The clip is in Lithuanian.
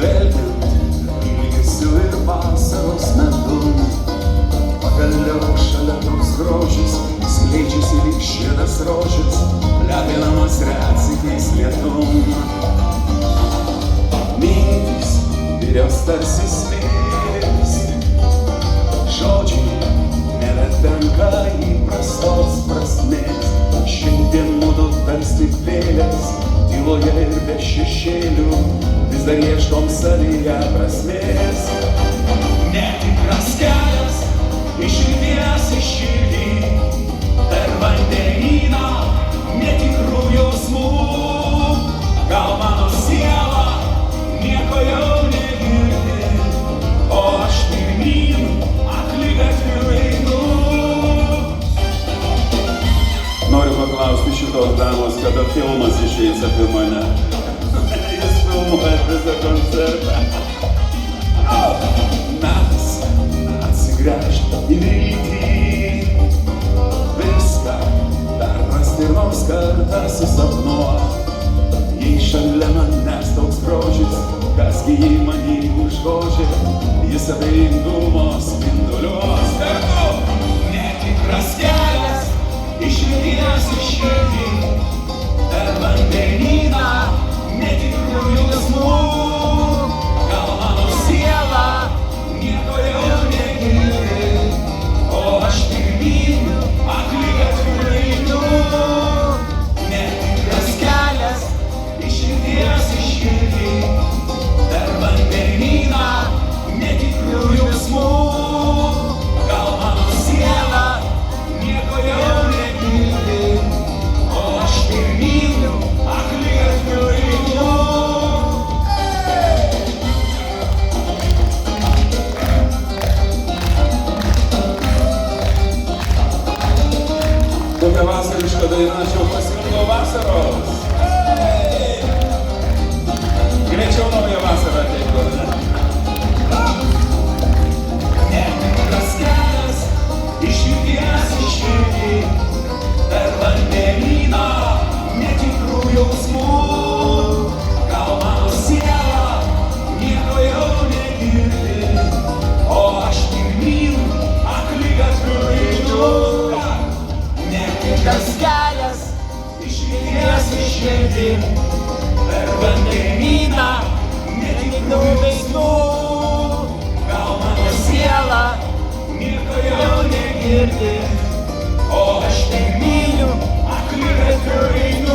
dvelkiant ilgesiu ir vasaros metu. Pagaliau šalia toks grožis skleidžiasi lyg žiedas rožės, lepinamas retsykiais lietum. Mintys vyriaus tarsi smėlis, žodžiai nebetenka įprastos prasmės. Šiandien mudu tarsi vėlės, tyloje ir be šešėlių, vis dar ieškom savyje prasmės. Netikras kelias iš širdies į širdį, per vandenyną netikrų jausmų. Gal mano siela nieko jau negirdi, o aš pirmyn akligatviu einu. Noriu paklausti šitos damos, kada filmas išeis apie mane. Jis filmuoja visą koncertą. Metas atsigręžt į viltį, viską perprasti ir nors kartą susapnuot. Jei šalia manęs toks grožis, kasgi jį manį užgožė, jis abejingumo spinduliuos kartu. Netikras kelias iš širdies į širdį, per vandenyną netikrų jausmų. Gal mano siela nieko jau negirdi, o aš pirmyn akligatviu einu. Netikras kelias iš širdies į širdį, per vandenyną netikrų jausmų. Gal mano siela nieko jau negirdi, o aš pirmyn akligatviu einu. Tokia vasariška daina, aš jau pasiilgau vasaros. Greičiau nauja vasara ateitų, ar ne? Netikras kelias iš širdies į širdį, per vandenyną netikrų jausmų. Gal mano siela nieko jau negirdi, o aš pirmyn akligatviu einu. Netikras kelias iš širdies į širdį, per vandenyną netikrų jausmų. Gal mano siela nieko jau negirdi, o aš pirmyn akligatviu einu.